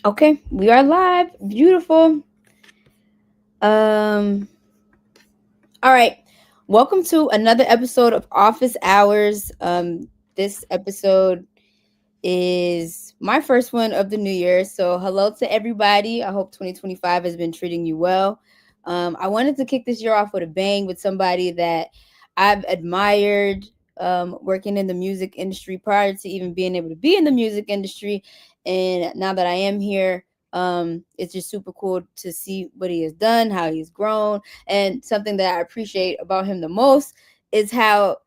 Okay, we are live. Beautiful. All right. Welcome to another episode of Office Hours. This episode is my first one of the new year. So, hello to everybody. I hope 2025 has been treating you well. I wanted to kick this year off with a bang with somebody that I've admired working in the music industry prior to even being able to be in the music industry. And now that I am here, it's just super cool to see what he has done, how he's grown. And something that I appreciate about him the most is how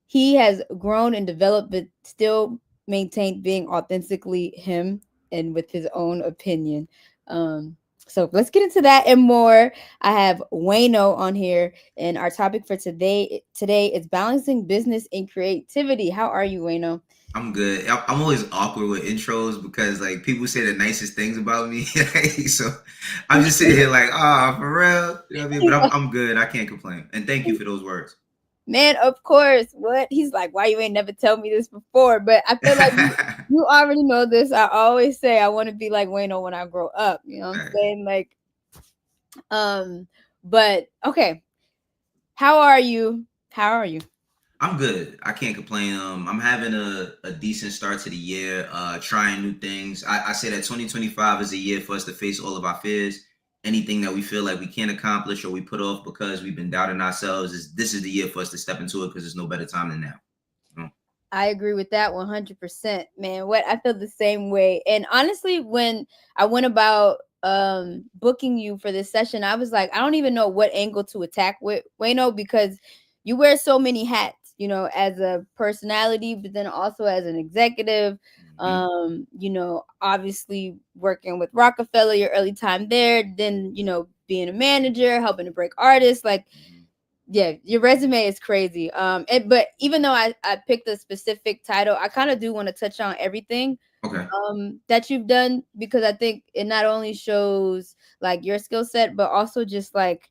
he has grown and developed, but still maintained being authentically him and with his own opinion. Um, so let's get into that and more. I have Wayno on here, and our topic for today is balancing business and creativity. How are you, Wayno? I'm good. I'm always awkward with intros because like people say the nicest things about me. So I'm just sitting here like, for real. You know what I mean? But I'm good. I can't complain. And thank you for those words. Man, of course. What? He's like, why you ain't never tell me this before? But I feel like you already know this. I always say I want to be like Wayno when I grow up. You know what I'm Right. saying? Like, um, but okay. How are you? How are you? I'm good. I can't complain. I'm having a decent start to the year, trying new things. I say that 2025 is a year for us to face all of our fears. Anything that we feel like we can't accomplish or we put off because we've been doubting ourselves is this is the year for us to step into it because there's no better time than now. You know? I agree with that 100%, man. What I feel the same way. And honestly, when I went about booking you for this session, I was like, I don't even know what angle to attack with Wayno because you wear so many hats, as a personality, but then also as an executive. Mhm. Obviously working with Rockefeller, your early time there, then, being a manager, helping to break artists, like Mhm. yeah, your resume is crazy. But even though I picked a specific title, I kind of do want to touch on everything Okay. that you've done because I think it not only shows like your skill set, but also just like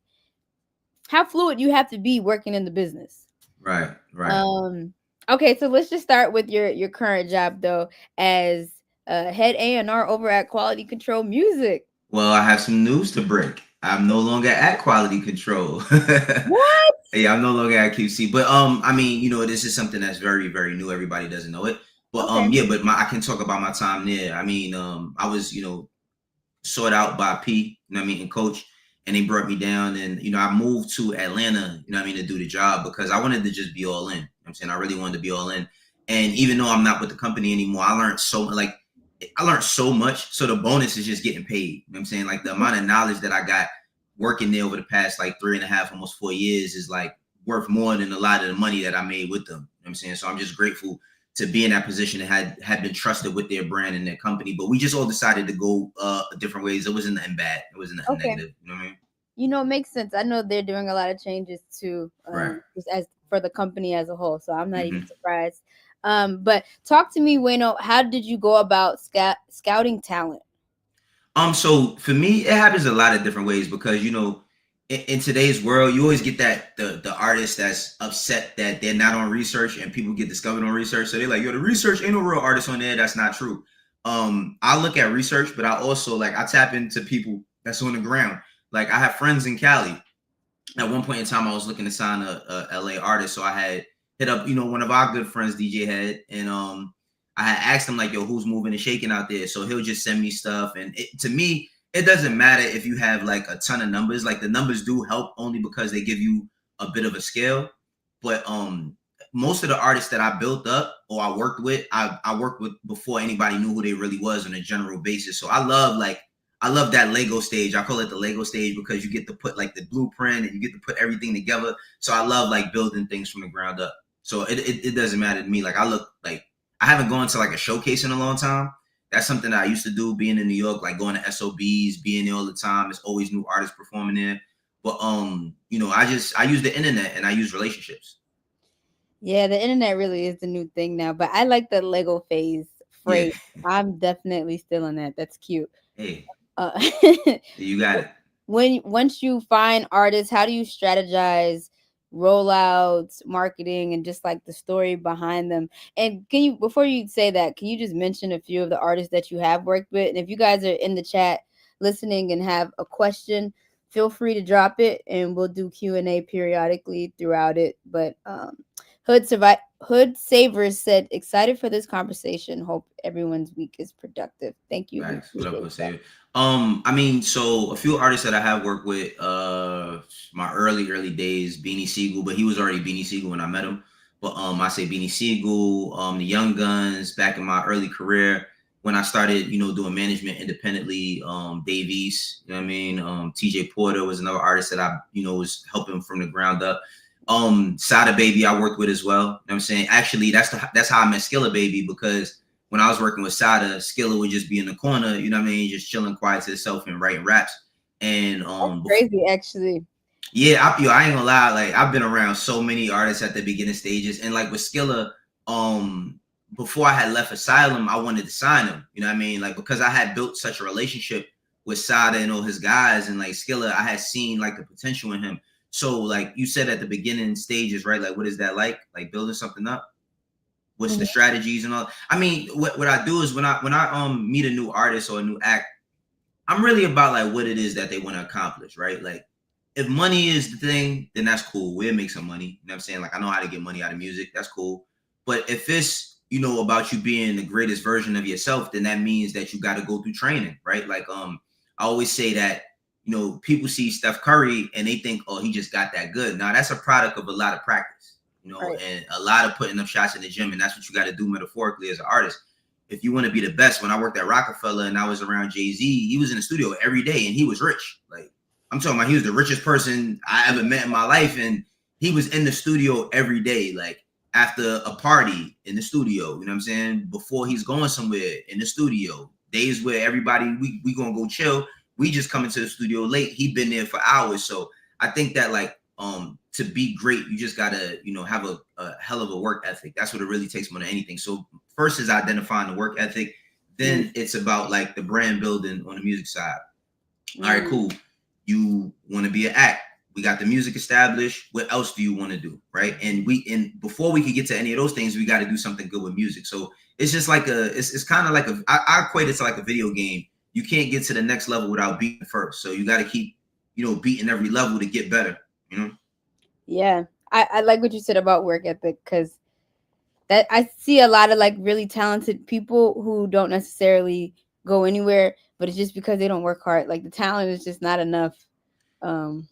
how fluid you have to be working in the business. Right. Right. Um, okay, so let's just start with your current job though, as head A&R over at Quality Control Music. Well, I have some news to break. I'm no longer at quality control. What? Yeah, I'm no longer at QC. But I mean, this is something that's very, very new. Everybody doesn't know it. But Okay. yeah, but I can talk about my time there. I mean, I was, sought out by P, and coach, and they brought me down and I moved to Atlanta, to do the job because I wanted to just be all in. You know what I'm saying? I really wanted to be all in. And even though I'm not with the company anymore, I learned so much. So the bonus is just getting paid. You know what I'm saying? Like the amount of knowledge that I got working there over the past like 3.5, almost 4 years is like worth more than a lot of the money that I made with them. You know what I'm saying? So I'm just grateful to be in that position and had been trusted with their brand and their company. But we just all decided to go different ways. It wasn't nothing bad. It wasn't nothing Okay. negative. You know what I mean? It makes sense. I know they're doing a lot of changes too, Right. just as for the company as a whole. So I'm not even Mm-hmm. surprised. But talk to me, Wayno. How did you go about scouting talent? So for me, it happens a lot of different ways because in today's world, you always get that the artist that's upset that they're not on research and people get discovered on research. So they're like, yo, the research ain't no real artist on there. That's not true. I look at research, but I also like I tap into people that's on the ground. Like I have friends in Cali. At one point in time, I was looking to sign a LA artist, so I had hit up, one of our good friends, DJ Head, and I had asked him like, "Yo, who's moving and shaking out there?" So he'll just send me stuff, and to me, it doesn't matter if you have like a ton of numbers. Like the numbers do help only because they give you a bit of a scale, but most of the artists that I built up or I worked with, I worked with before anybody knew who they really was on a general basis. So I love that Lego stage. I call it the Lego stage because you get to put like the blueprint and you get to put everything together. So I love like building things from the ground up. So it doesn't matter to me. Like I look like I haven't gone to like a showcase in a long time. That's something that I used to do being in New York, like going to SOBs, being there all the time. There's always new artists performing there. But I use the internet and I use relationships. Yeah, the internet really is the new thing now. But I like the Lego phase Yeah. phrase. I'm definitely still in that. That's cute. Hey, Uh, you got it. when once you find artists, how do you strategize rollouts, marketing, and just like the story behind them. And can you, before you say that, can you just mention a few of the artists that you have worked with? And if you guys are in the chat listening and have a question, feel free to drop it, and we'll do Q&A periodically throughout it. But Hood Savers said, excited for this conversation. Hope everyone's week is productive. Thank you. We Facts. What up, appreciate that. Jose? I mean, so a few artists that I have worked with, my early days, Beanie Siegel, but he was already Beanie Siegel when I met him. But I say Beanie Siegel, the Young Guns back in my early career when I started, doing management independently. Dave East, you know what I mean? TJ Porter was another artist that I, was helping from the ground up. Sada Baby I worked with as well. You know what I'm saying? Actually, that's how I met Skilla Baby, because when I was working with Sada, Skilla would just be in the corner, you know what I mean, just chilling quiet to himself and writing raps. And That's crazy, actually. yeah, I ain't gonna lie, like I've been around so many artists at the beginning stages, and like with Skilla, before I had left Asylum, I wanted to sign him, you know what I mean, like because I had built such a relationship with Sada and all his guys, and like Skilla, I had seen like the potential in him. So like you said at the beginning stages, right? Like what is that like building something up? What's the strategies and all? I mean, what I do is when I meet a new artist or a new act, I'm really about like what it is that they want to accomplish, right? Like if money is the thing, then that's cool. We'll make some money. You know what I'm saying? Like I know how to get money out of music. That's cool. But if it's, about you being the greatest version of yourself, then that means that you got to go through training, right? Like I always say that, people see Steph Curry and they think, oh, he just got that good. Now that's a product of a lot of practice, Right. and a lot of putting up shots in the gym. And that's what you got to do metaphorically as an artist. If you want to be the best, when I worked at Rockefeller and I was around Jay-Z, he was in the studio every day and he was rich. Like I'm talking about, he was the richest person I ever met in my life. And he was in the studio every day, like after a party in the studio, you know what I'm saying? Before he's going somewhere in the studio, days where everybody, we gonna go chill. We just come into the studio late. He been there for hours. So I think that like, to be great, you just gotta, have a hell of a work ethic. That's what it really takes more than anything. So first is identifying the work ethic. Then it's about like the brand building on the music side. All right, cool. You want to be an act. We got the music established. What else do you want to do? Right. And before we could get to any of those things, we got to do something good with music. So it's just like it's kind of like I equate it to like a video game. You can't get to the next level without beating first. So you got to keep, beating every level to get better, Yeah. I like what you said about work ethic, because that I see a lot of like really talented people who don't necessarily go anywhere, but it's just because they don't work hard. Like the talent is just not enough. Um,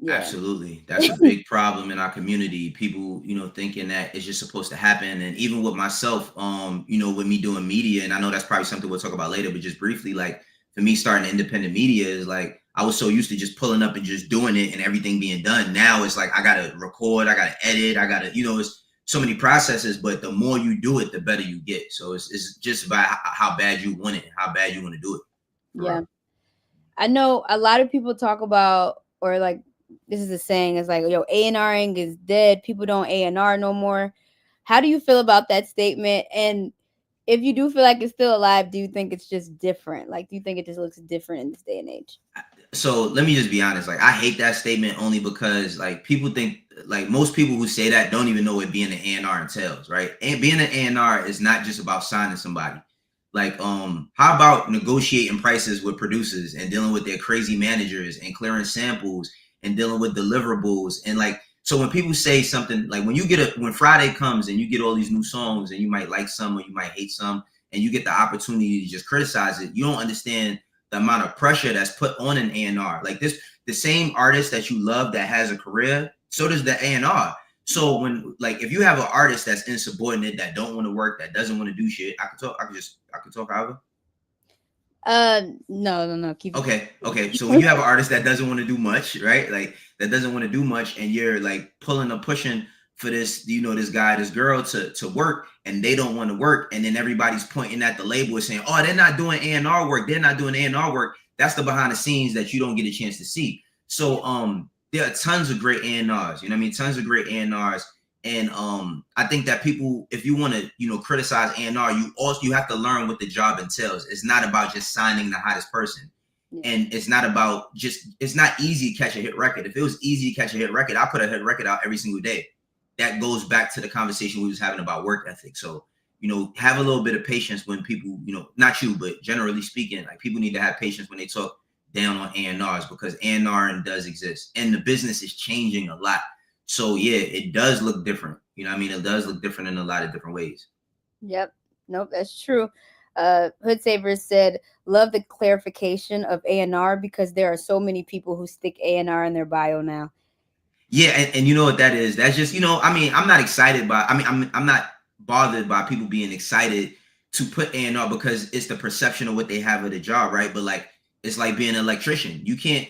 yeah. Absolutely. That's a big problem in our community. People, thinking that it's just supposed to happen. And even with myself, with me doing media, and I know that's probably something we'll talk about later, but just briefly, like for me starting independent media is like I was so used to just pulling up and just doing it and everything being done. Now it's like I gotta record, I gotta edit, I gotta, it's so many processes, but the more you do it, the better you get. So it's just about how bad you want it, how bad you want to do it. Yeah. Real. I know a lot of people talk about, or like, this is a saying, it's like, yo, A&Ring is dead. People don't A&R no more. How do you feel about that statement? And if you do feel like it's still alive, do you think it's just different? Like, do you think it just looks different in this day and age? So let me just be honest. Like, I hate that statement only because, like, people think, like, most people who say that don't even know what being an A&R entails, right? And being an A&R is not just about signing somebody. Like, how about negotiating prices with producers and dealing with their crazy managers and clearing samples and dealing with deliverables? And like, so when people say something like when Friday comes and you get all these new songs and you might like some or you might hate some and you get the opportunity to just criticize it, you don't understand the amount of pressure that's put on an A&R. Like the same artist that you love that has a career, so does the A&R. So when, like, if you have an artist that's insubordinate, that don't want to work, that doesn't want to do shit, I could talk however. No, keep it. Okay. So when you have an artist that doesn't want to do much, right? Like that doesn't want to do much, and you're like pulling or pushing for this, this guy, this girl to work, and they don't want to work, and then everybody's pointing at the label and saying, oh, they're not doing A&R work, they're not doing A&R work. That's the behind the scenes that you don't get a chance to see. So there are tons of great A&Rs, tons of great A&Rs. And I think that people, if you want to, criticize A&R, you have to learn what the job entails. It's not about just signing the hottest person. Yeah. And it's not about it's not easy to catch a hit record. If it was easy to catch a hit record, I put a hit record out every single day. That goes back to the conversation we was having about work ethic. So, have a little bit of patience when people, not you, but generally speaking, like people need to have patience when they talk down on A&Rs, because A&R does exist and the business is changing a lot. So yeah, it does look different. It does look different in a lot of different ways. Yep. Nope, that's true. Hood Savers said, "Love the clarification of A&R because there are so many people who stick A&R in their bio now." Yeah, and you know what that is? That's just, I'm not excited by, I'm not bothered by people being excited to put A&R, because it's the perception of what they have of the job, right? But like, it's like being an electrician. You can't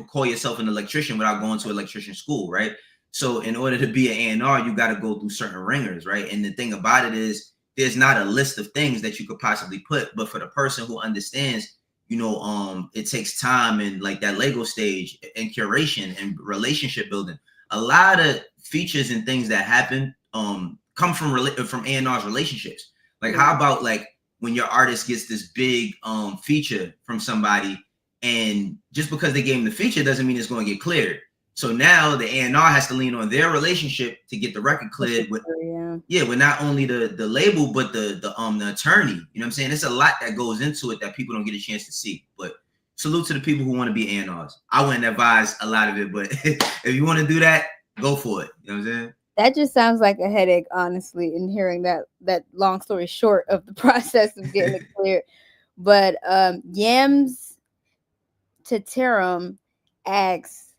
call yourself an electrician without going to electrician school, right? So in order to be an A&R, you got to go through certain ringers, right? And the thing about it is, there's not a list of things that you could possibly put, but for the person who understands, it takes time and like that Lego stage and curation and relationship building. A lot of features and things that happen come from A&R's relationships. Like, how about like when your artist gets this big feature from somebody, and just because they gave him the feature doesn't mean it's going to get cleared. So now the A&R has to lean on their relationship to get the record cleared with with not only the label, but the attorney. You know what I'm saying? It's a lot that goes into it that people don't get a chance to see. But salute to the people who want to be A&Rs. I wouldn't advise a lot of it, but if you want to do that, go for it. You know what I'm saying? That just sounds like a headache, honestly, in hearing that long story short of the process of getting it cleared. But Yams Taterum asks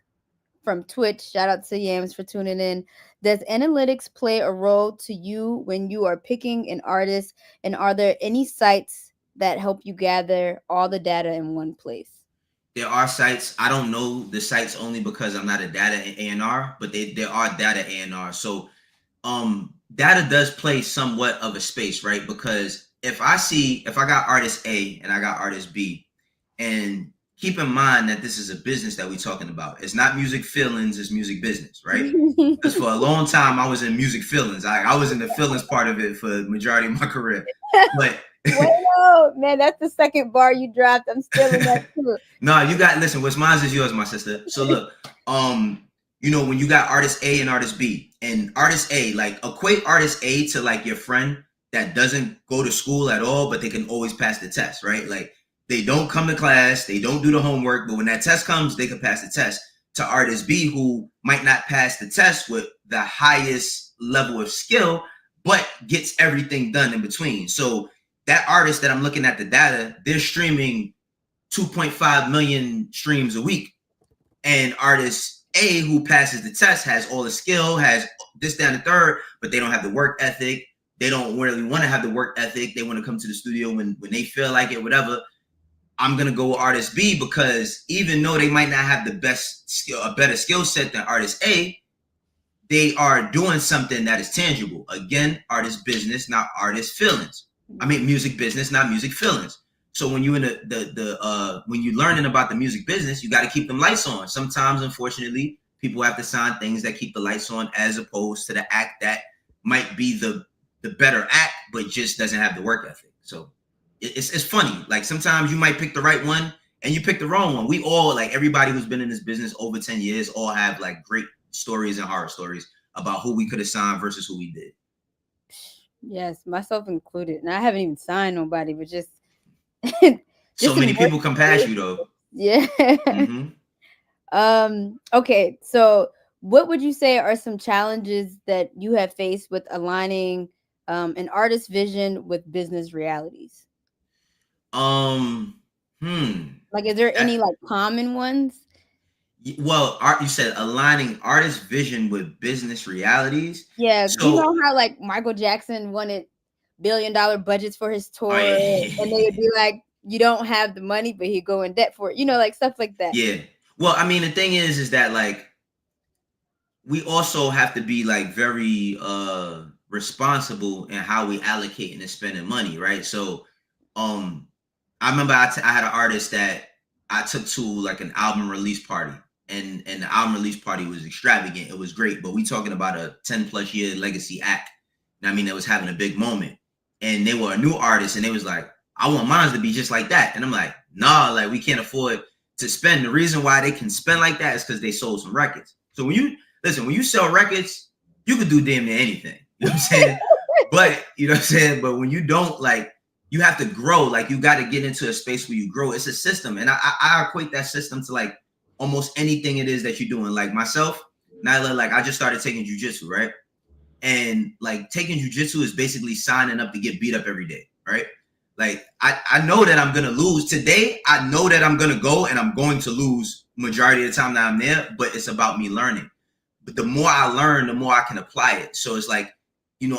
from Twitch, shout out to Yams for tuning in, does analytics play a role to you when you are picking an artist? And are there any sites that help you gather all the data in one place? There are sites. I don't know the sites only because I'm not a data A&R, but there are data A&R. So data does play somewhat of a space, right? Because if I got artist A and I got artist B, and keep in mind that this is a business that we're talking about. It's not music feelings, it's music business, right? Because for a long time I was in music feelings. I was in the feelings part of it for the majority of my career. But Wayno, man, that's the second bar you dropped. I'm still in that too. No, you got, listen, what's mine is yours, my sister. So look, when you got artist A and artist B, and artist A, like equate artist A to like your friend that doesn't go to school at all, but they can always pass the test, right? Like they don't come to class, they don't do the homework, but when that test comes, they can pass the test. To artist B, who might not pass the test with the highest level of skill, but gets everything done in between. So that artist that I'm looking at the data, they're streaming 2.5 million streams a week. And artist A, who passes the test, has all the skill, has this, down, the third, but they don't have the work ethic. They don't really want to have the work ethic. They want to come to the studio when they feel like it, whatever. I'm going to go with artist B, because even though they might not have the best skill, a better skill set than artist A, they are doing something that is tangible. Again, artist business, not artist feelings. I mean, music business, not music feelings. So when you in when you're learning about the music business, you got to keep them lights on. Sometimes, unfortunately, people have to sign things that keep the lights on, as opposed to the act that might be the better act, but just doesn't have the work ethic. So it's funny. Like sometimes you might pick the right one and you pick the wrong one. We all, like everybody who's been in this business over 10 years, all have like great stories and horror stories about who we could have signed versus who we did. Yes, myself included. And I haven't even signed nobody, but just so many people come past you though. Yeah. Okay, so what would you say are some challenges that you have faced with aligning an artist's vision with business realities? Like, is there any like common ones? Well, you said aligning artist vision with business realities. Yeah, so, you know how like Michael Jackson wanted $1 billion budgets for his tour, and they would be like, you don't have the money, but he'd go in debt for it, like stuff like that. Yeah. Well, I mean, the thing is that like we also have to be like very responsible in how we allocate and spending money, right? So I remember I had an artist that I took to like an album release party, and the album release party was extravagant. It was great, but we talking about a 10+ year legacy act. I mean, that was having a big moment, and they were a new artist, and they was like, I want mine to be just like that. And I'm like, nah, like we can't afford to spend. The reason why they can spend like that is because they sold some records. So when you sell records, you could do damn near anything. You know what I'm saying? But you know what I'm saying? But when you don't, like, you have to grow. Like, you got to get into a space where you grow. It's a system. And I equate that system to like almost anything it is that you're doing. Like myself, Nyla, like I just started taking jujitsu, right? And like taking jujitsu is basically signing up to get beat up every day, right? Like I know that I'm gonna lose today. I know that I'm gonna go and I'm going to lose majority of the time that I'm there, but it's about me learning. But the more I learn, the more I can apply it. So it's like,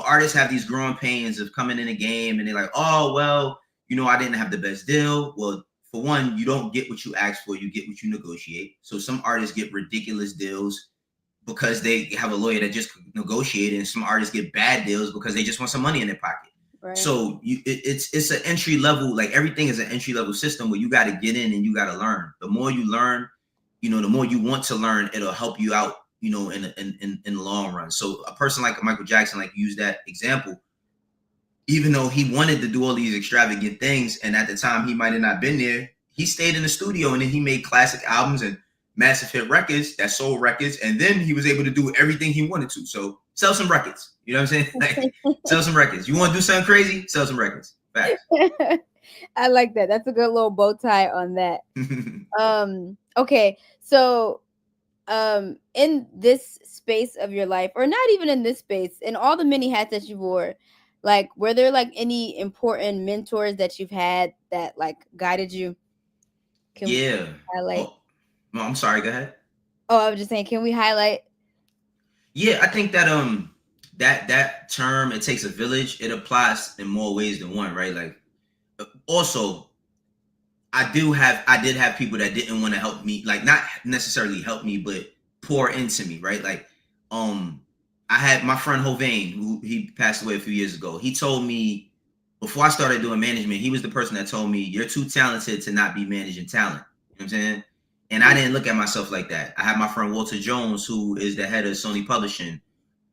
artists have these growing pains of coming in a game and they're like, oh, well, I didn't have the best deal. Well, for one, you don't get what you ask for, you get what you negotiate. So some artists get ridiculous deals because they have a lawyer that just negotiated, and some artists get bad deals because they just want some money in their pocket. Right. So it's an entry level, like everything is an entry level system where you got to get in and you got to learn. The more you learn, the more you want to learn, it'll help you out, in the long run. So a person like Michael Jackson, like use that example, even though he wanted to do all these extravagant things, and at the time he might have not been there, he stayed in the studio and then he made classic albums and massive hit records that sold records, and then he was able to do everything he wanted to. So sell some records. You know what I'm saying? Like, sell some records. You want to do something crazy? Sell some records. Facts. I like that. That's a good little bow tie on that. Okay, so in this space of your life, or not even in this space, in all the many hats that you wore, like, were there like any important mentors that you've had that like guided you? Can we highlight? No, I'm sorry, go ahead. Oh, I was just saying, can we highlight? Yeah, I think that that term, it takes a village, it applies in more ways than one, right? Like, also, I did have people that didn't want to help me, like not necessarily help me, but pour into me, right? Like, I had my friend Hovain, who he passed away a few years ago. He told me before I started doing management, he was the person that told me, you're too talented to not be managing talent. You know what I'm saying? And I didn't look at myself like that. I had my friend Walter Jones, who is the head of Sony Publishing,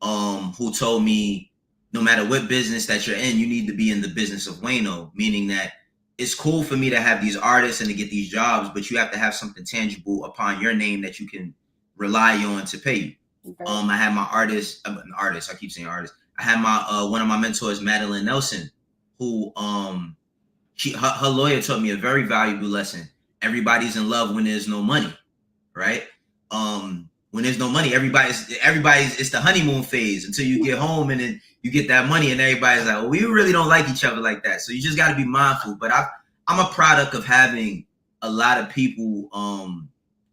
who told me, no matter what business that you're in, you need to be in the business of Wayno, meaning that it's cool for me to have these artists and to get these jobs, but you have to have something tangible upon your name that you can rely on to pay you. Okay. I had my artist, I keep saying artist. I had my one of my mentors, Madeline Nelson, who her lawyer taught me a very valuable lesson. Everybody's in love when there's no money, right? When there's no money, everybody's it's the honeymoon phase until you get home, and then you get that money, and everybody's like, well, we really don't like each other like that. So you just got to be mindful. But I'm a product of having a lot of people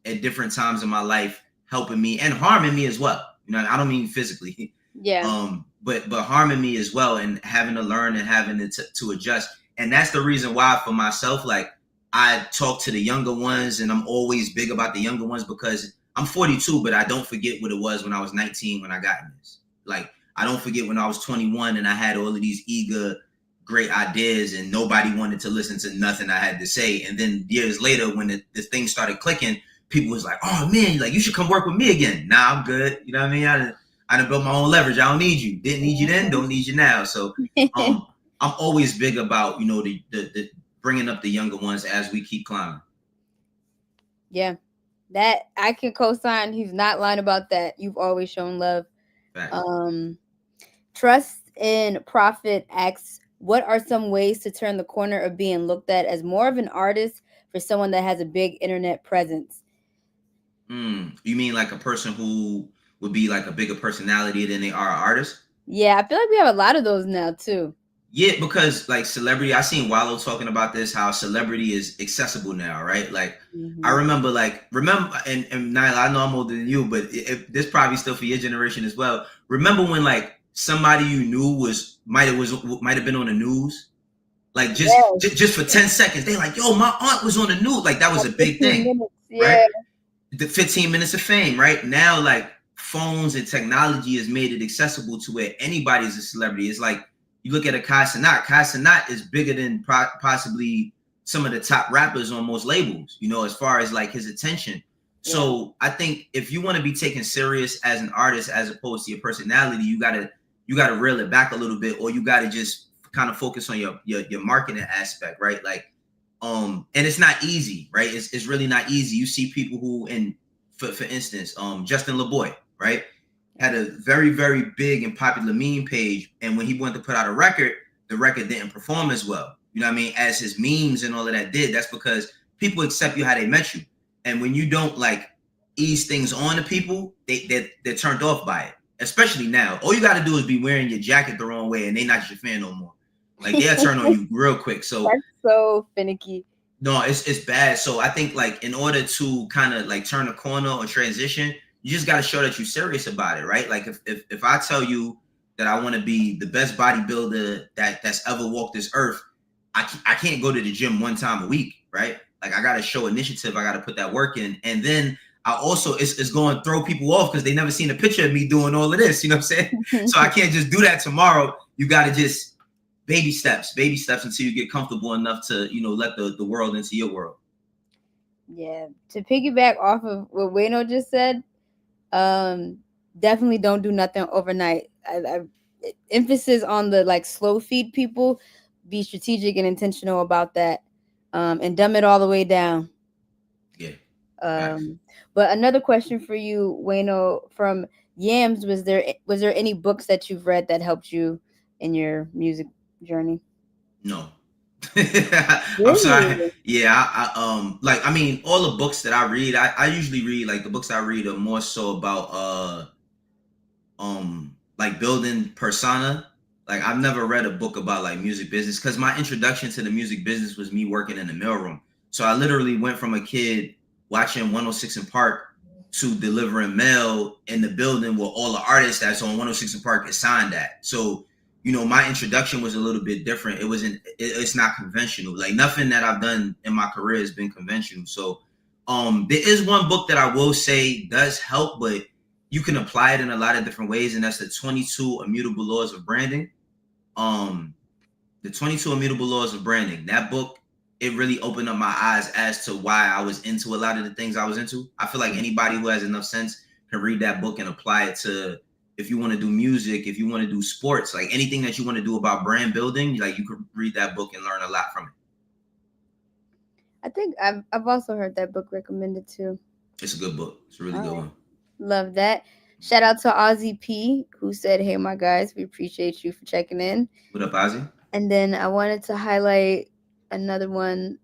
at different times in my life helping me and harming me as well. I don't mean physically. Yeah. But harming me as well, and having to learn and having to adjust. And that's the reason why, for myself, like, I talk to the younger ones, and I'm always big about the younger ones, because I'm 42, but I don't forget what it was when I was 19 when I got in this. Like, I don't forget when I was 21 and I had all of these eager, great ideas, and nobody wanted to listen to nothing I had to say. And then years later, when the thing started clicking, people was like, oh man, like, you should come work with me again. Nah, I'm good. You know what I mean? I done built my own leverage. I don't need you. Didn't need you then, don't need you now. So I'm always big about, the bringing up the younger ones as we keep climbing. Yeah, that I can co-sign. He's not lying about that. You've always shown love. Facts. Trust in Profit asks, what are some ways to turn the corner of being looked at as more of an artist for someone that has a big internet presence? You mean like a person who would be like a bigger personality than they are an artist? Yeah, I feel like we have a lot of those now too. Yeah, because like celebrity, I seen Wallow talking about this, how celebrity is accessible now, right? Like, I remember, and Nyla, I know I'm older than you, but this probably still for your generation as well. Remember when like somebody you knew might have been on the news, like just for 10 seconds, they like, yo, my aunt was on the news, like that was a big thing, right? The 15 minutes of fame, right? Now, like, phones and technology has made it accessible to where anybody is a celebrity. It's like, you look at a Kai Cenat. Kai Cenat is bigger than possibly some of the top rappers on most labels, as far as like his attention. Yeah. So I think if you want to be taken serious as an artist, as opposed to your personality, you gotta reel it back a little bit, or you gotta just kind of focus on your marketing aspect, right? Like, and it's not easy, right? It's really not easy. You see people who, and for instance, Justin LeBoy, right, had a very, very big and popular meme page, and when he wanted to put out a record, the record didn't perform as well. You know what I mean? As his memes and all of that did. That's because people accept you how they met you, and when you don't like ease things on to people, they're turned off by it. Especially now, all you got to do is be wearing your jacket the wrong way, and they not your fan no more. Like they'll turn on you real quick. So That's so finicky. no, it's bad. So I think like in order to kind of like turn a corner or transition, you just got to show that you're serious about it, right? Like if I tell you that I want to be the best bodybuilder that's ever walked this earth, I can't go to the gym one time a week, right? Like I got to show initiative. I got to put that work in, and then I also it's going to throw people off because they never seen a picture of me doing all of this. You know what I'm saying? So I can't just do that tomorrow. You got to just baby steps until you get comfortable enough to, let the world into your world. Yeah. To piggyback off of what Wayno just said, definitely don't do nothing overnight. Emphasis on the like slow feed people. Be strategic and intentional about that, and dumb it all the way down. Yeah. But another question for you, Wayno, from Yams, was there any books that you've read that helped you in your music journey? No. I'm sorry. Yeah, like I mean, all the books that I read, I usually read like the books I read are more so about like building persona. Like I've never read a book about like music business because my introduction to the music business was me working in the mailroom. So I literally went from a kid watching 106 in Park to delivering mail in the building where all the artists that's on 106 in Park is signed at. So my introduction was a little bit different. It's not conventional. Like nothing that I've done in my career has been conventional. So there is one book that I will say does help, but you can apply it in a lot of different ways, and that's the 22 Immutable Laws of Branding. The 22 Immutable Laws of Branding. That book, it really opened up my eyes as to why I was into a lot of the things I was into. I feel like anybody who has enough sense can read that book and apply it to, if you want to do music, if you want to do sports, like anything that you want to do about brand building, like you could read that book and learn a lot from it. I think I've also heard that book recommended too. It's a good book. It's a really good one. Love that. Shout out to Ozzy P, who said, "Hey, my guys, we appreciate you for checking in." What up, Ozzy? And then I wanted to highlight another one.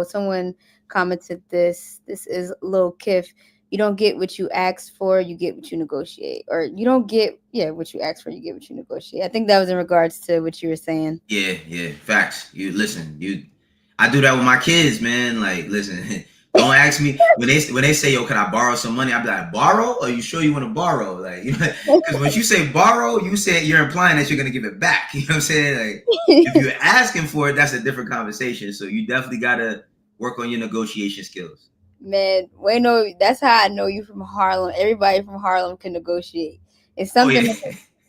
Someone commented this. This is Lil Kiff. You don't get what you ask for, you get what you negotiate. Or you don't get, what you ask for, you get what you negotiate. I think that was in regards to what you were saying. Yeah, facts. I do that with my kids, man. Like, listen, don't ask me when they say, "Yo, can I borrow some money?" I'm like, "Borrow? Are you sure you want to borrow?" Like, because when you say borrow, you're implying that you're gonna give it back. You know what I'm saying? Like, if you're asking for it, that's a different conversation. So you definitely gotta work on your negotiation skills. Man, Wayno, that's how I know you from Harlem. Everybody from Harlem can negotiate. It's something,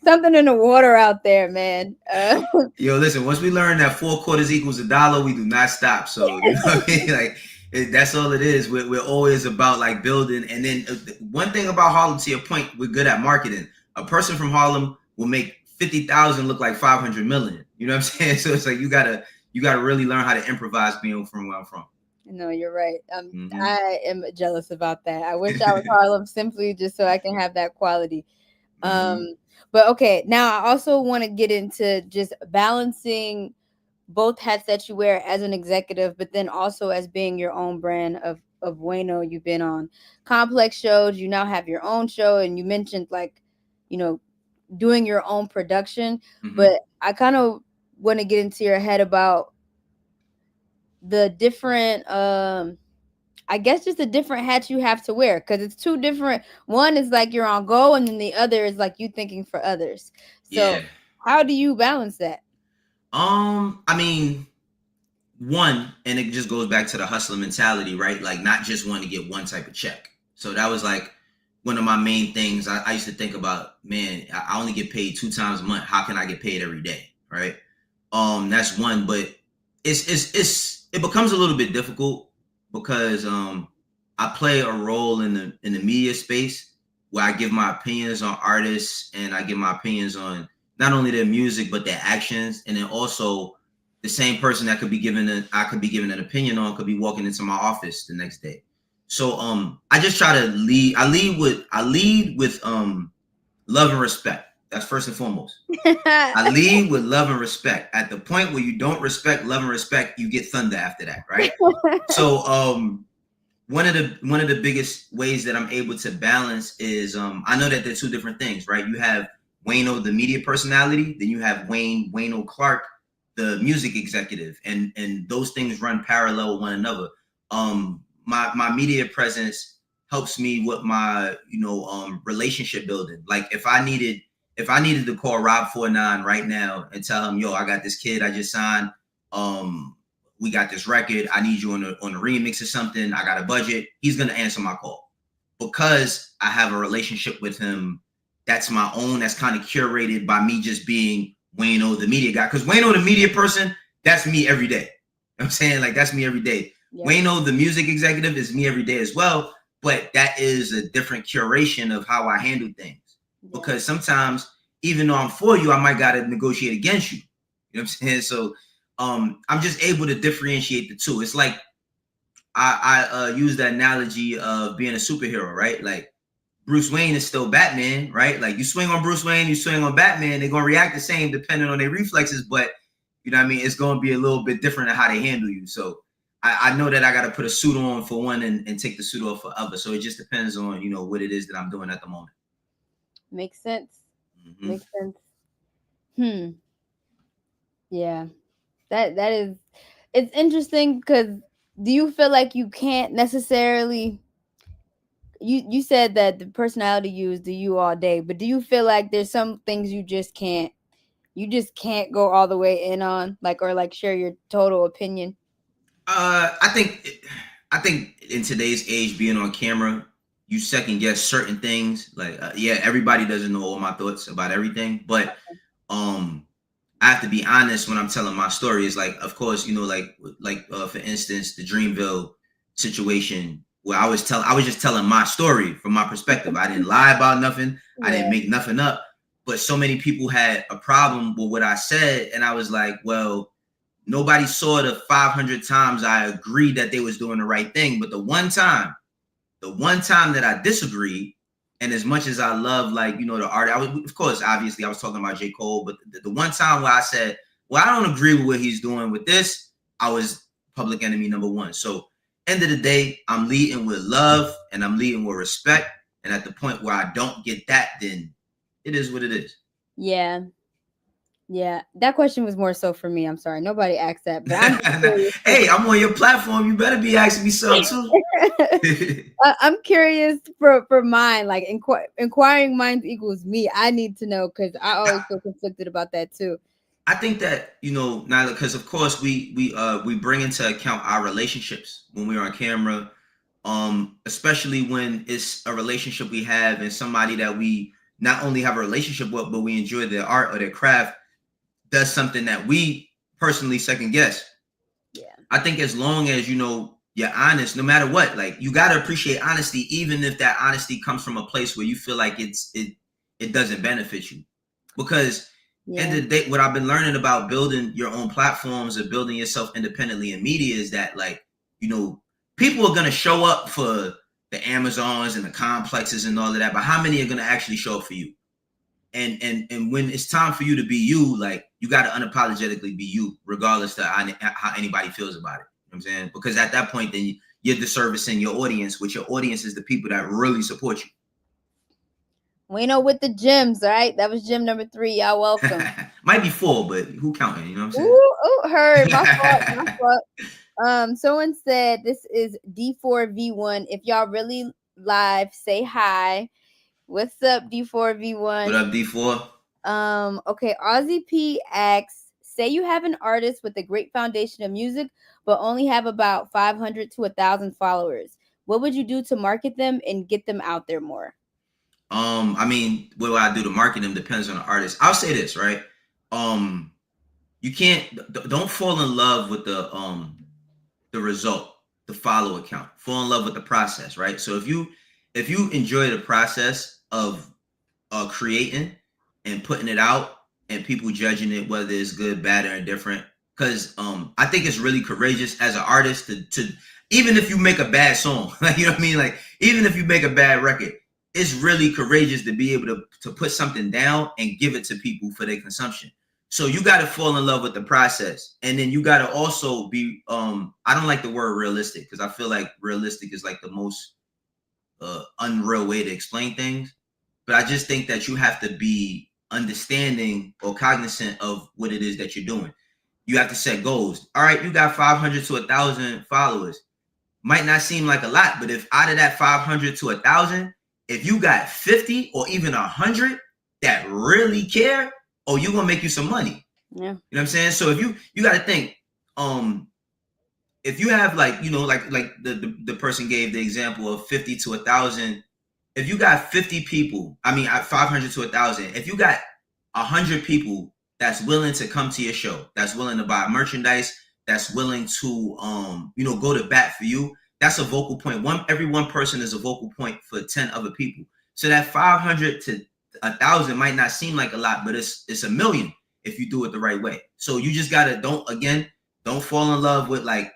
something in the water out there, man. Yo, listen. Once we learn that 4 quarters equals $1, we do not stop. So you know what I mean? Like that's all it is. We're always about like building. And then one thing about Harlem, to your point, we're good at marketing. A person from Harlem will make 50,000 look like 500 million. You know what I'm saying? So it's like you gotta really learn how to improvise being from where I'm from. No, you're right. I am jealous about that. I wish I was Harlem simply just so I can have that quality. But okay, now I also want to get into just balancing both hats that you wear as an executive, but then also as being your own brand of Wayno. You've been on complex shows. You now have your own show, and you mentioned like, doing your own production. But I kind of want to get into your head about the different I guess just the different hats you have to wear, because it's two different. One is like you're on go, and then the other is like you thinking for others. So how do you balance that? I mean, one, and it just goes back to the hustler mentality, right? Like not just wanting to get one type of check. So that was like one of my main things. I used to think about, man, I only get paid 2 times a month. How can I get paid every day? Right. That's one, but it becomes a little bit difficult because I play a role in the media space where I give my opinions on artists and I give my opinions on not only their music but their actions, and then also the same person that could be given I could be given an opinion on could be walking into my office the next day. So I just try to lead. I lead with love and respect. That's first and foremost. I lead with love and respect. At the point where you don't respect, love and respect, you get thunder after that, right? So one of the biggest ways that I'm able to balance is I know that they're two different things, right? You have Wayno, the media personality, then you have Wayno Clark, the music executive, and those things run parallel with one another. My media presence helps me with my relationship building. Like if I needed to call Rob 49 right now and tell him, yo, I got this kid I just signed. We got this record. I need you on a remix or something. I got a budget. He's gonna answer my call because I have a relationship with him. That's my own. That's kind of curated by me just being Wayno, the media guy. Because Wayno, the media person, that's me every day. You know what I'm saying? Like that's me every day. Yep. Wayno, the music executive, is me every day as well. But that is a different curation of how I handle things. Yeah. Because sometimes, even though I'm for you, I might gotta negotiate against you. You know what I'm saying? So I'm just able to differentiate the two. It's like I use the analogy of being a superhero, right? Like Bruce Wayne is still Batman, right? Like you swing on Bruce Wayne, you swing on Batman, they're gonna react the same depending on their reflexes, but you know what I mean? It's gonna be a little bit different in how they handle you. So I know that I gotta put a suit on for one and take the suit off for other. So it just depends on, what it is that I'm doing at the moment. Makes sense. Mm-hmm. Makes sense. Yeah. That is, it's interesting because do you feel like you can't necessarily, you said that the personality you is the you all day, but do you feel like there's some things you just can't go all the way in on, like, or like share your total opinion? I think in today's age, being on camera, you second guess certain things. Like everybody doesn't know all my thoughts about everything, but I have to be honest when I'm telling my story. Is like, of course, for instance, the Dreamville situation where I was just telling my story from my perspective. I didn't lie about nothing. Yeah. I didn't make nothing up. But so many people had a problem with what I said, and I was like, well, nobody saw the 500 times I agreed that they was doing the right thing, but the one time that I disagreed. And as much as I love, the art, of course, obviously, I was talking about J. Cole, but the one time where I said, well, I don't agree with what he's doing with this, I was public enemy number one. So, end of the day, I'm leading with love and I'm leading with respect. And at the point where I don't get that, then it is what it is. Yeah. Yeah, that question was more so for me. I'm sorry, nobody asked that, but I'm curious. Hey, I'm on your platform. You better be asking me something too. I'm curious for mine. Like inquiring minds equals me. I need to know because I always feel conflicted about that too. I think that Nyla, because of course we bring into account our relationships when we're on camera, especially when it's a relationship we have and somebody that we not only have a relationship with, but we enjoy their art or their craft. Does something that we personally second guess. Yeah. I think as long as you're honest, no matter what, like you gotta appreciate honesty, even if that honesty comes from a place where you feel like it doesn't benefit you. Because end of the day, what I've been learning about building your own platforms or building yourself independently in media is that people are gonna show up for the Amazons and the complexes and all of that, but how many are gonna actually show up for you? And when it's time for you to be you, like you got to unapologetically be you, regardless to how anybody feels about it. You know what I'm saying? Because at that point, then you're disservicing your audience, which your audience is the people that really support you. Wayno with the gyms, all right? That was gym number 3. Y'all welcome. Might be 4, but who counting? You know what I'm saying? Ooh, heard. My fault. My fault. Someone said this is D4V1. If y'all really live, say hi. What's up, D4V1? What up, D4? Okay, Ozzy P asks, say you have an artist with a great foundation of music, but only have about 500 to 1,000 followers. What would you do to market them and get them out there more? I mean, what I do to market them depends on the artist. I'll say this, right? You don't fall in love with the result, the follow account. Fall in love with the process, right? So if you enjoy the process of creating and putting it out and people judging it whether it's good, bad, or indifferent. Because I think it's really courageous as an artist to even if you make a bad song, like you know what I mean, like even if you make a bad record, it's really courageous to be able to put something down and give it to people for their consumption. So you got to fall in love with the process, and then you got to also be. I don't like the word realistic because I feel like realistic is like the most unreal way to explain things. But I just think that you have to be understanding or cognizant of what it is that you're doing. You have to set goals. All right, you got 500 to 1,000 followers. Might not seem like a lot, but if out of that 500 to 1,000, if you got 50 or even 100 that really care, oh, you're gonna make you some money. Yeah. You know what I'm saying? So if you got to think, if you have like like the person gave the example of 50 to 1,000. If you got 50 people, I mean 500 to 1,000. If you got 100 people that's willing to come to your show, that's willing to buy merchandise, that's willing to go to bat for you, that's a vocal point. Every one person is a vocal point for 10 other people. So that 500 to 1,000 might not seem like a lot, but it's a million if you do it the right way. So you just gotta don't fall in love with like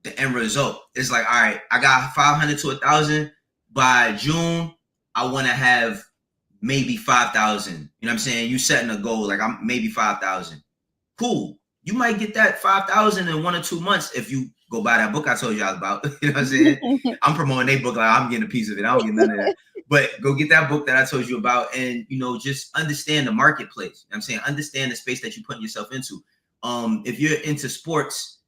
the end result. It's like, all right, I got 500 to 1,000 by June. I want to have maybe 5,000. You know what I'm saying? You setting a goal like I'm maybe 5,000. Cool. You might get that 5,000 in 1 or 2 months if you go buy that book I told y'all about. You know what I'm saying? I'm promoting their book like I'm getting a piece of it. I don't get none of that. But go get that book that I told you about, and just understand the marketplace. You know what I'm saying? Understand the space that you're putting yourself into. If you're into sports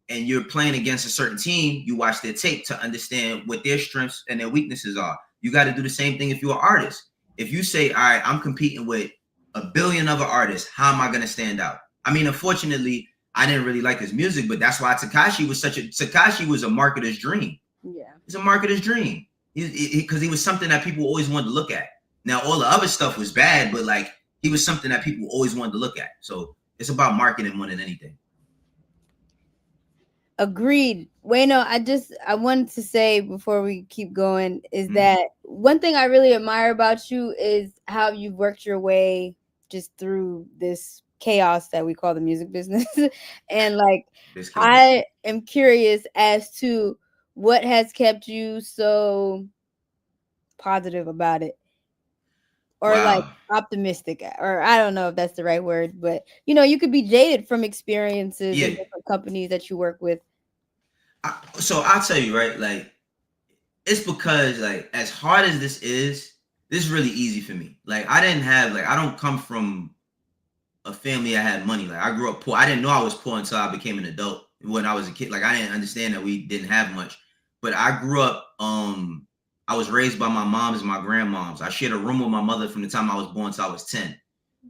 and you're playing against a certain team, you watch their tape to understand what their strengths and their weaknesses are. You got to do the same thing if you're an artist. If you say, all right, I'm competing with a billion other artists, how am I going to stand out? I mean, unfortunately, I didn't really like his music, but that's why Tekashi was a marketer's dream. Yeah. It's a marketer's dream. Because he was something that people always wanted to look at. Now, all the other stuff was bad, but like he was something that people always wanted to look at. So it's about marketing more than anything. Agreed. Wayno, I wanted to say before we keep going is that one thing I really admire about you is how you've worked your way just through this chaos that we call the music business. And like I am curious as to what has kept you so positive about it. Or like optimistic, or I don't know if that's the right word, but you could be jaded from experiences and different companies that you work with. So I'll tell you, right? Like, it's because like as hard as this is really easy for me. Like I don't come from a family that had money. Like I grew up poor. I didn't know I was poor until I became an adult. When I was a kid, like I didn't understand that we didn't have much. But I grew up, I was raised by my moms and my grandmoms. I shared a room with my mother from the time I was born till I was 10. You know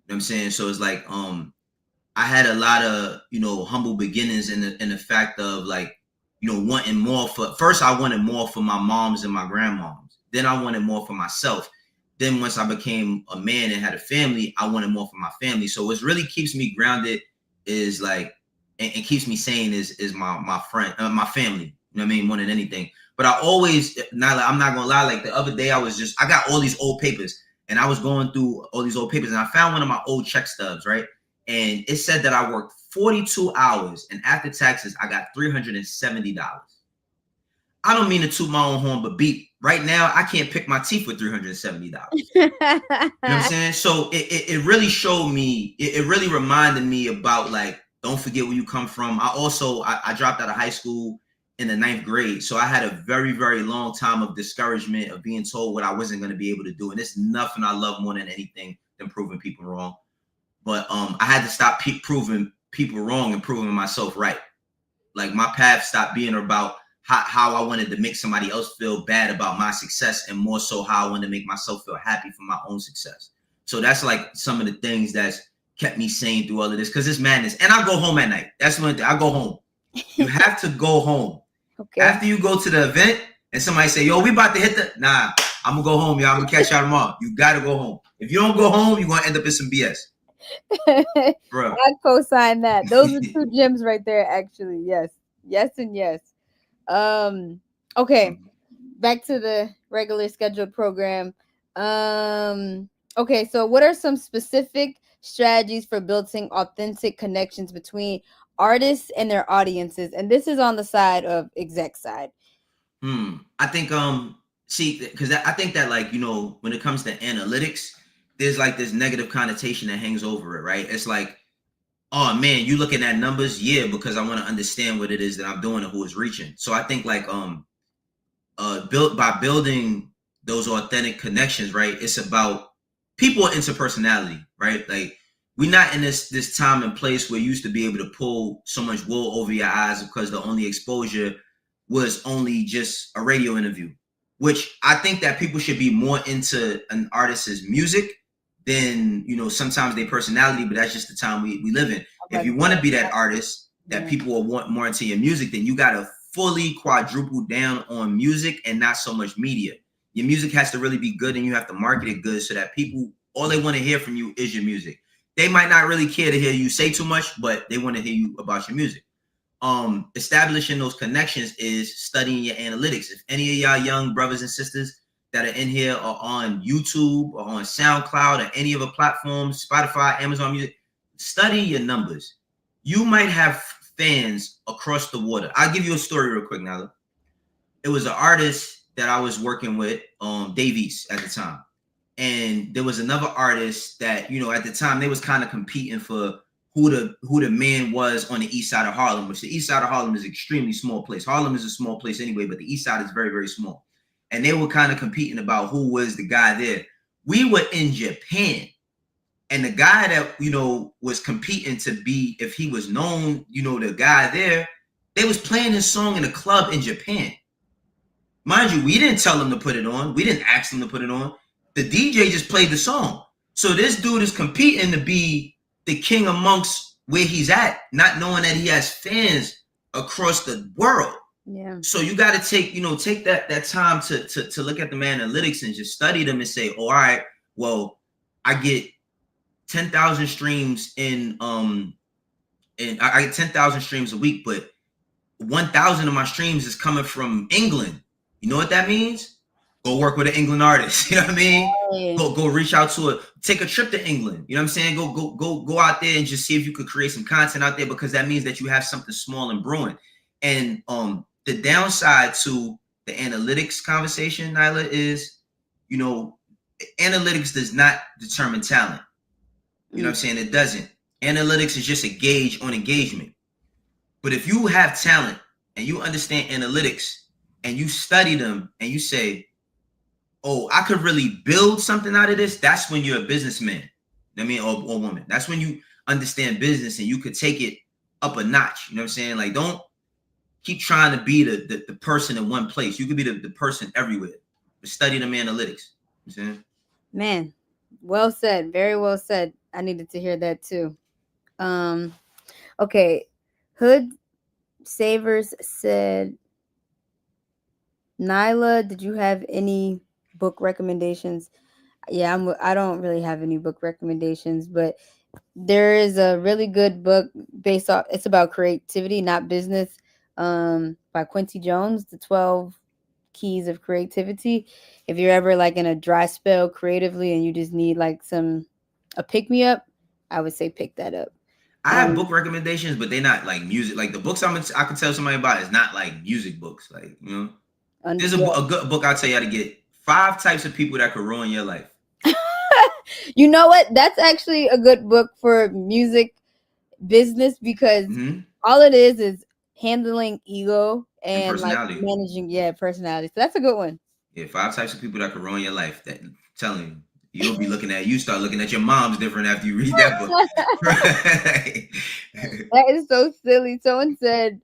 what I'm saying? So it's like I had a lot of, humble beginnings in the fact of like, wanting more first I wanted more for my moms and my grandmoms. Then I wanted more for myself. Then once I became a man and had a family, I wanted more for my family. So what really keeps me grounded is like, and keeps me sane is my friend, my family. You know what I mean? More than anything. But I always, I'm not gonna lie, like the other day I got all these old papers and I was going through all these old papers and I found one of my old check stubs, right? And it said that I worked 42 hours and after taxes, I got $370. I don't mean to toot my own horn, but beat right now, I can't pick my teeth with $370. You know what I'm saying? So it really showed me, it really reminded me about like, don't forget where you come from. I dropped out of high school in the 9th grade. So I had a very, very long time of discouragement of being told what I wasn't going to be able to do. And it's nothing I love more than anything than proving people wrong. But I had to stop proving people wrong and proving myself right. Like my path stopped being about how I wanted to make somebody else feel bad about my success and more so how I wanted to make myself feel happy for my own success. So that's like some of the things that's kept me sane through all of this because it's madness. And I go home at night. That's one thing. I go home. You have to go home. Okay. After you go to the event and somebody say, yo, we about to hit nah, I'm going to go home, y'all. I'm going to catch y'all tomorrow. You got to go home. If you don't go home, you're going to end up in some BS. Bro. I co-sign that. Those are 2 gems right there, actually. Yes. Yes and yes. Okay. Back to the regular scheduled program. Okay, so what are some specific strategies for building authentic connections between artists and their audiences. And this is on the side of exec side. I think see, because I think that, like, when it comes to analytics, there's like this negative connotation that hangs over it, right? It's like, oh man, you looking at numbers, yeah, because I want to understand what it is that I'm doing and who is reaching. So I think, like, built by building those authentic connections, right? It's about people are interpersonality, right? Like, we're not in this time and place where you used to be able to pull so much wool over your eyes because the only exposure was only just a radio interview. Which I think that people should be more into an artist's music than, sometimes their personality, but that's just the time we live in. If you want to be that artist that people will want more into your music, then you gotta fully quadruple down on music and not so much media. Your music has to really be good, and you have to market it good so that people, all they want to hear from you is your music. They might not really care to hear you say too much, but they want to hear you about your music. Establishing those connections is studying your analytics. If any of y'all young brothers and sisters that are in here are on YouTube or on SoundCloud or any other platforms, Spotify, Amazon Music, study your numbers. You might have fans across the water. I'll give you a story real quick, Nala. It was an artist that I was working with, Davies at the time. And there was another artist that, at the time they was kind of competing for who the man was on the east side of Harlem, which the east side of Harlem is an extremely small place. Harlem is a small place anyway, but the east side is very, very small. And they were kind of competing about who was the guy there. We were in Japan. And the guy that, was competing to be, if he was known, the guy there, they was playing his song in a club in Japan. Mind you, we didn't tell him to put it on. We didn't ask him to put it on. The DJ just played the song. So this dude is competing to be the king amongst where he's at, not knowing that he has fans across the world. Yeah. So you got to take that time to look at the analytics and just study them and say, oh, all right, well, I get 10,000 streams and I get 10,000 streams a week, but 1,000 of my streams is coming from England. You know what that means? Go work with an England artist. You know what I mean? Hey. Go reach out to it. Take a trip to England. You know what I'm saying? Go out there and just see if you could create some content out there, because that means that you have something small and brewing. And the downside to the analytics conversation, Nyla, is, analytics does not determine talent. You know what I'm saying? It doesn't. Analytics is just a gauge on engagement. But if you have talent and you understand analytics and you study them and you say, oh, I could really build something out of this, that's when you're a businessman. I mean, or woman. That's when you understand business and you could take it up a notch. You know what I'm saying? Like, don't keep trying to be the person in one place. You could be the person everywhere. But study them analytics. You know what I'm saying? Man, well said. Very well said. I needed to hear that too. Okay. Hood Savers said, Nyla, did you have any book recommendations? Yeah, I don't really have any book recommendations, but there is a really good book based off, it's about creativity, not business, by Quincy Jones, The 12 Keys of Creativity. If you're ever like in a dry spell creatively and you just need like a pick-me-up, I would say pick that up. I have book recommendations, but they're not like music. Like the books I can tell somebody about is not like music books. Like, there's a good book I'll tell you how to get. 5 types of people that could ruin your life. You know what? That's actually a good book for music business, because all it is handling ego and like managing personality. So that's a good one. Yeah, 5 types of people that could ruin your life. That I'm telling you. You'll be you start looking at your mom's different after you read that book. That is so silly. Someone said,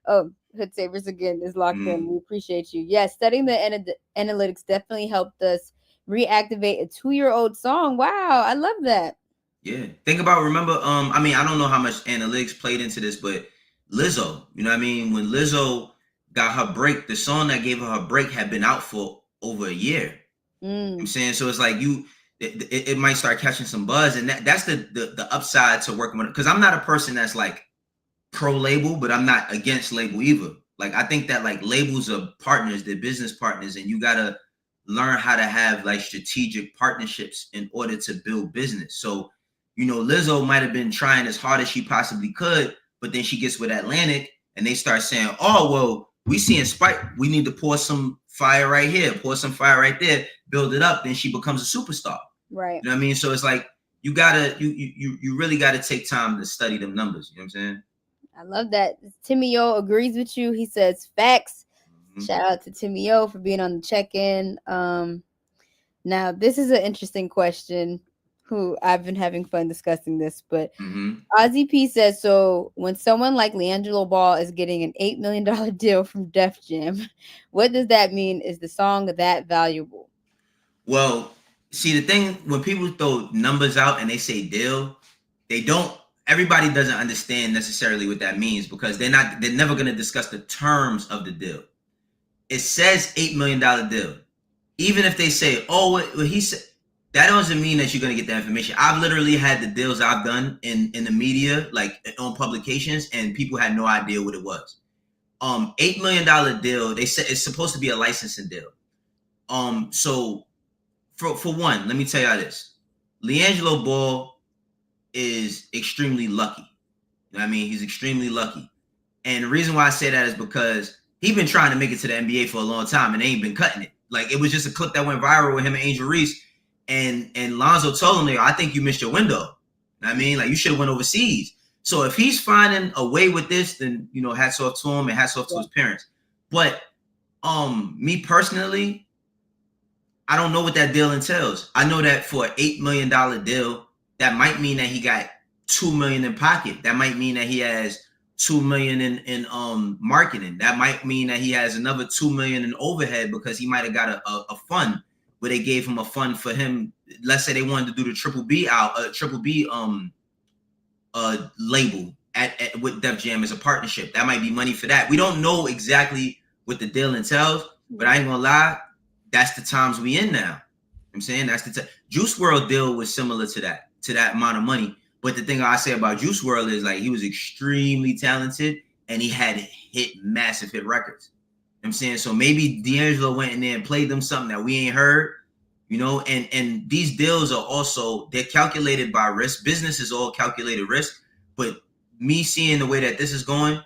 oh, Hood Savers again is locked in. We appreciate you. Yes, studying the analytics definitely helped us reactivate a 2-year-old song. Wow, I love that. Yeah. Remember, I mean, I don't know how much analytics played into this, but Lizzo, you know what I mean? When Lizzo got her break, the song that gave her break had been out for over a year. You know what I'm saying? So it's like it might start catching some buzz, and that's the upside to working with it. Because I'm not a person that's like pro label, but I'm not against label either. Like, I think that like labels are partners, they're business partners, and you gotta learn how to have like strategic partnerships in order to build business. So, Lizzo might have been trying as hard as she possibly could, but then she gets with Atlantic and they start saying, oh, well, we seeing Spike. We need to pour some fire right here, pour some fire right there, build it up. Then she becomes a superstar. Right. You know what I mean? So it's like, you gotta, you really gotta take time to study them numbers. You know what I'm saying? I love that. Timmy O agrees with you. He says facts. Mm-hmm. Shout out to Timmy O for being on the check-in. Now this is an interesting question. Who I've been having fun discussing this, but Ozzy P says, so when someone like Leangelo Ball is getting an $8 million deal from Def Jam, what does that mean? Is the song that valuable? Well, see, the thing, when people throw numbers out and they say deal, everybody doesn't understand necessarily what that means, because they're never going to discuss the terms of the deal. It says $8 million deal. Even if they say, oh, what he said, that doesn't mean that you're going to get that information. I've literally had the deals I've done in the media, like on publications, and people had no idea what it was. $8 million deal, they said it's supposed to be a licensing deal. So for one, let me tell y'all this. Leangelo Ball is extremely lucky. You know what I mean? He's extremely lucky. And the reason why I say that is because he's been trying to make it to the NBA for a long time and they ain't been cutting it. Like, it was just a clip that went viral with him and Angel Reese. And Lonzo told him, I think you missed your window. You know what I mean? Like, you should have went overseas. So if he's finding a way with this, then, hats off to him and hats off to his parents. But me personally, I don't know what that deal entails. I know that for an $8 million deal, that might mean that he got $2 million in pocket. That might mean that he has $2 million in marketing. That might mean that he has another $2 million in overhead, because he might have got a fund where they gave him a fund for him. Let's say they wanted to do the Triple B label at with Def Jam as a partnership. That might be money for that. We don't know exactly what the deal entails, but I ain't gonna lie, that's the times we in now. I'm saying that's the Juice WRLD deal was similar to that amount of money. But the thing I say about Juice WRLD is, like, he was extremely talented and he had massive hit records. I'm saying, so maybe D'Angelo went in there and played them something that we ain't heard, and these deals are also, they're calculated by risk. Business is all calculated risk, but me seeing the way that this is going,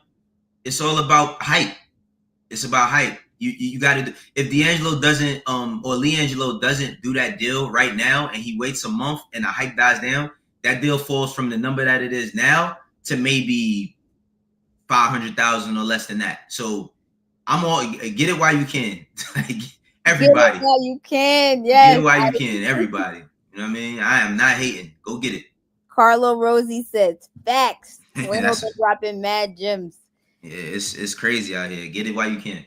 it's all about hype. It's about hype. You got to, if D'Angelo doesn't or Leangelo doesn't do that deal right now and he waits a month and the hype dies down, that deal falls from the number that it is now to maybe 500,000 or less than that. So I'm all, get it while you can. Everybody. Get it while you can. Yes. Get it while you can. Everybody. You know what I mean? I am not hating. Go get it. Carlo Rosie says facts. Wayno been dropping mad gems. Yeah, it's crazy out here. Get it while you can.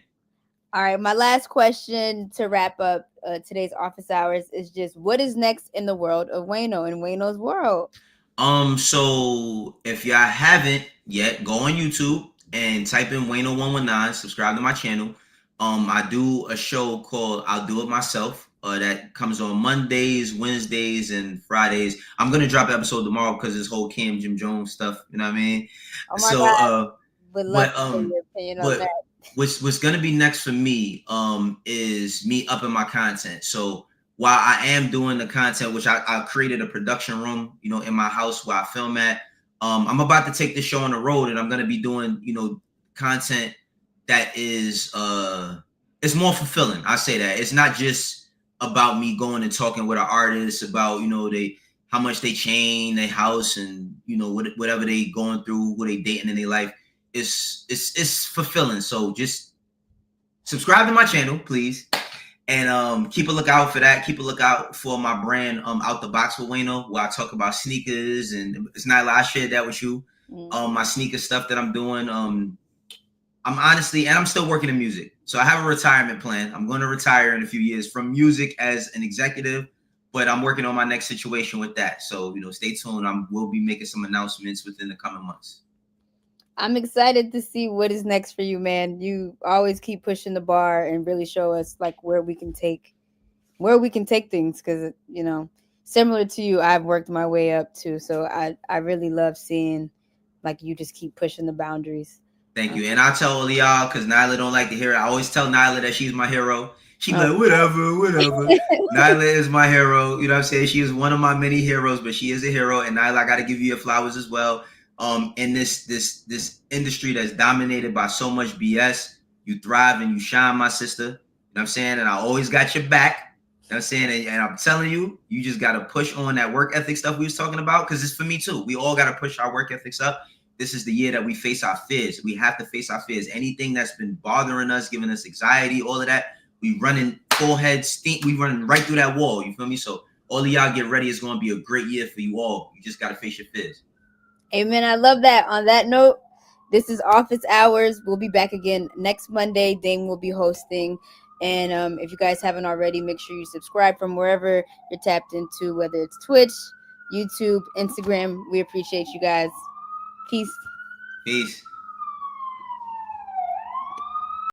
All right, my last question to wrap up today's office hours is just, what is next in the world of Wayno and Wayno's world? So if y'all haven't yet, go on YouTube and type in Wayno 119. Subscribe to my channel. I do a show called I'll Do It Myself. That comes on Mondays, Wednesdays, and Fridays. I'm gonna drop an episode tomorrow because this whole Cam Jim Jones stuff. You know what I mean? Oh my God. Would love to hear your opinion on that. What's gonna be next for me is me upping my content. So while I am doing the content, which I created a production room, in my house where I film at, I'm about to take this show on the road, and I'm gonna be doing, content that is it's more fulfilling. I say that it's not just about me going and talking with an artist about how much they chain their house and whatever they going through, what they dating in their life. It's fulfilling. So just subscribe to my channel, please, and keep a lookout for that. Keep a lookout for my brand, Out the Box with Wayno, where I talk about sneakers, and it's not I shared that with you. My sneaker stuff that I'm doing. I'm honestly, and I'm still working in music, so I have a retirement plan. I'm going to retire in a few years from music as an executive, but I'm working on my next situation with that. So stay tuned. We'll be making some announcements within the coming months. I'm excited to see what is next for you, man. You always keep pushing the bar and really show us like where we can take things, because similar to you, I've worked my way up too. So I really love seeing like you just keep pushing the boundaries. Thank you. And I tell all y'all, because Nyla don't like to hear it, I always tell Nyla that she's my hero. She be Oh. like, whatever, whatever. Nyla is my hero. You know what I'm saying? She is one of my many heroes, but she is a hero. And Nyla, I got to give you your flowers as well. In this industry that's dominated by so much BS, you thrive and you shine, my sister. You know what I'm saying? And I always got your back. You know what I'm saying? And I'm telling you, you just got to push on that work ethic stuff we was talking about, because it's for me too. We all got to push our work ethics up. This is the year that we face our fears. We have to face our fears. Anything that's been bothering us, giving us anxiety, all of that, we running full head steam. We running right through that wall. You feel me? So all of y'all get ready. It's going to be a great year for you all. You just got to face your fears. Amen. I love that. On that note, this is Office Hours. We'll be back again next Monday. Dame will be hosting. And if you guys haven't already, make sure you subscribe from wherever you're tapped into, whether it's Twitch, YouTube, Instagram. We appreciate you guys. Peace. Peace.